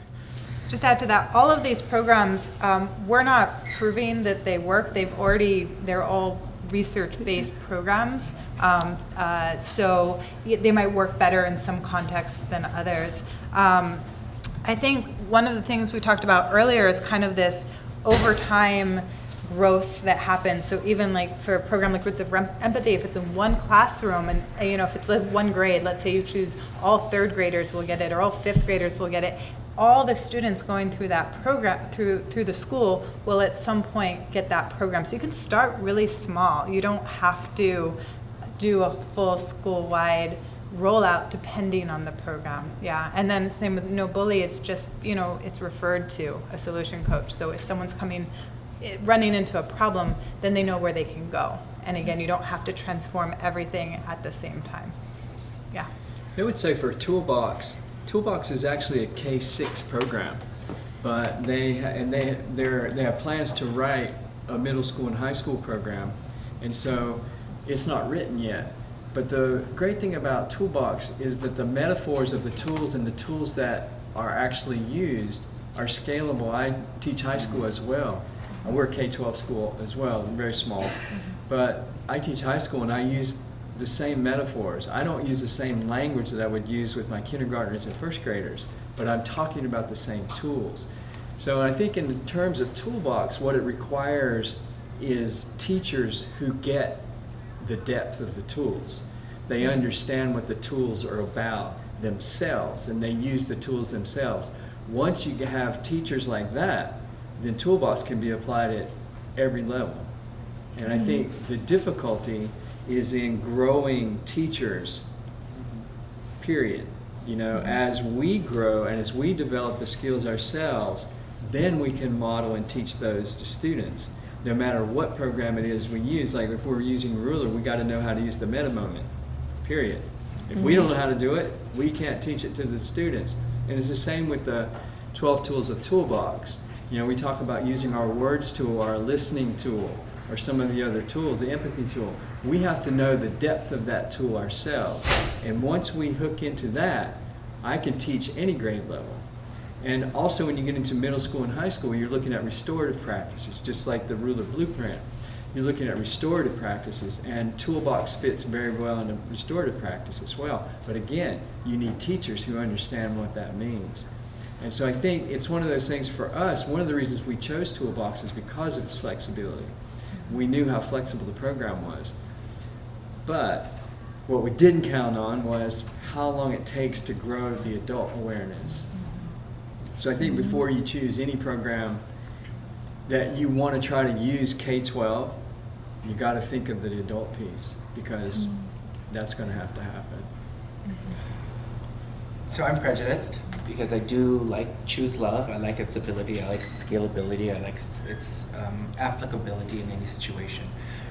Just to add to that, all of these programs, we're not proving that they work. They're all research-based programs. So they might work better in some contexts than others. I think one of the things we talked about earlier is kind of this over time growth that happens. So even like for a program like Roots of Empathy, if it's in one classroom and if it's like one grade, let's say you choose all third graders will get it, or all fifth graders will get it, all the students going through that program, through the school, will at some point get that program. So you can start really small. You don't have to do a full school-wide rollout depending on the program. Yeah, and then the same with No Bully, it's just, it's referred to a solution coach. So if someone's running into a problem, then they know where they can go. And again, you don't have to transform everything at the same time. Yeah. I would say for Toolbox is actually a K-6 program, but they have plans to write a middle school and high school program, and so it's not written yet. But the great thing about Toolbox is that the metaphors of the tools and the tools that are actually used are scalable. I teach high school as well. We're a K-12 school as well, very small. But I teach high school and I use the same metaphors. I don't use the same language that I would use with my kindergartners and first graders, but I'm talking about the same tools. So I think in terms of Toolbox, what it requires is teachers who get the depth of the tools. They understand what the tools are about themselves, and they use the tools themselves. Once you have teachers like that, then Toolbox can be applied at every level. And I think the difficulty is in growing teachers, period. As we grow and as we develop the skills ourselves, then we can model and teach those to students. No matter what program it is we use, like if we're using Ruler, we got to know how to use the meta moment, period. If we don't know how to do it, we can't teach it to the students. And it's the same with the 12 tools of Toolbox. We talk about using our words tool, our listening tool, or some of the other tools, the empathy tool. We have to know the depth of that tool ourselves. And once we hook into that, I can teach any grade level. And also when you get into middle school and high school, you're looking at restorative practices, just like the Ruler Blueprint. You're looking at restorative practices, and Toolbox fits very well into restorative practice as well. But again, you need teachers who understand what that means. And so I think it's one of those things for us. One of the reasons we chose Toolbox is because of its flexibility. We knew how flexible the program was. But what we didn't count on was how long it takes to grow the adult awareness. So I think before you choose any program that you want to try to use K-12, you got to think of the adult piece, because that's going to have to happen. So I'm prejudiced because I do like Choose Love. I like its ability. I like its scalability. I like its applicability in any situation.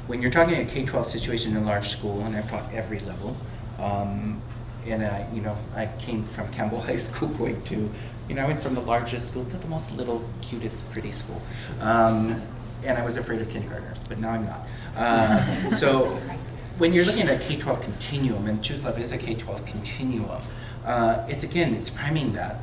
When you're talking a K-12 situation in a large school, and I've taught every level, and I came from Campbell High School going to, I went from the largest school to the most little, cutest, pretty school. And I was afraid of kindergartners, but now I'm not. So when you're looking at a K-12 continuum, and Choose Love is a K-12 continuum, it's priming that.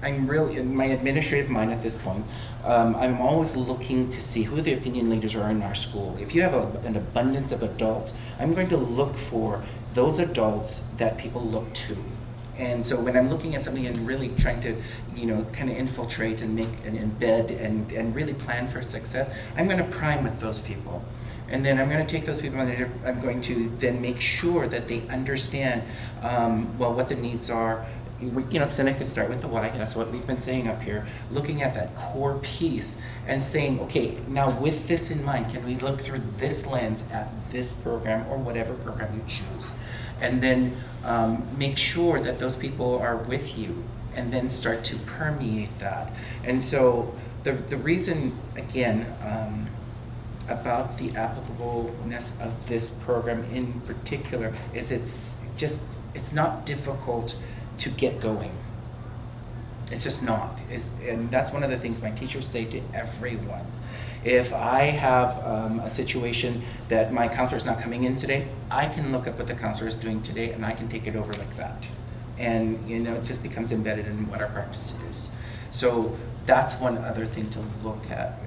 I'm really, in my administrative mind at this point, I'm always looking to see who the opinion leaders are in our school. If you have an abundance of adults, I'm going to look for those adults that people look to. And so when I'm looking at something and really trying to, kind of infiltrate and make and embed and really plan for success, I'm going to prime with those people. And then I'm going to take those people and I'm going to then make sure that they understand, what the needs are. Seneca start with the why, that's what we've been saying up here, looking at that core piece and saying, okay, now with this in mind, can we look through this lens at this program or whatever program you choose? And then make sure that those people are with you and then start to permeate that. And so the reason, again, about the applicableness of this program in particular is it's not difficult to get going. It's just not. And that's one of the things my teachers say to everyone. If I have a situation that my counselor is not coming in today, I can look up what the counselor is doing today and I can take it over like that. And it just becomes embedded in what our practice is. So that's one other thing to look at.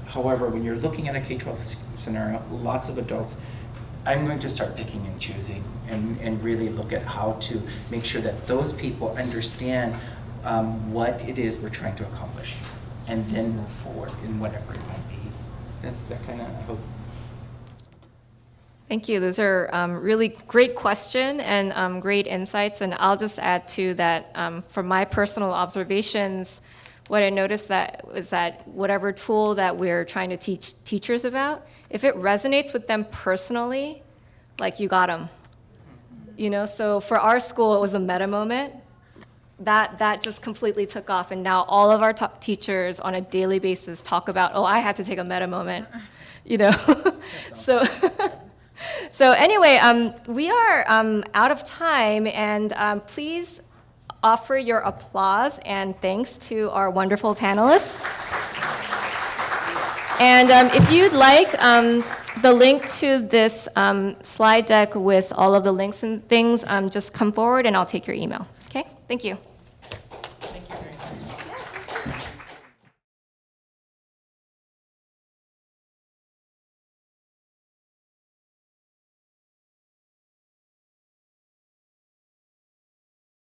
However, when you're looking at a K-12 scenario, lots of adults, I'm going to start picking and choosing and really look at how to make sure that those people understand what it is we're trying to accomplish and then move forward in whatever it might be. That's that kind of hope. Thank you. Those are really great question and great insights. And I'll just add to that from my personal observations, what I noticed was that whatever tool that we're trying to teach teachers about, if it resonates with them personally, like you got them. So for our school, it was a meta moment. That just completely took off. And now all of our teachers on a daily basis talk about, oh, I had to take a meta moment, So anyway, we are out of time, and please offer your applause and thanks to our wonderful panelists. And if you'd like the link to this slide deck with all of the links and things, just come forward and I'll take your email. Okay? Thank you.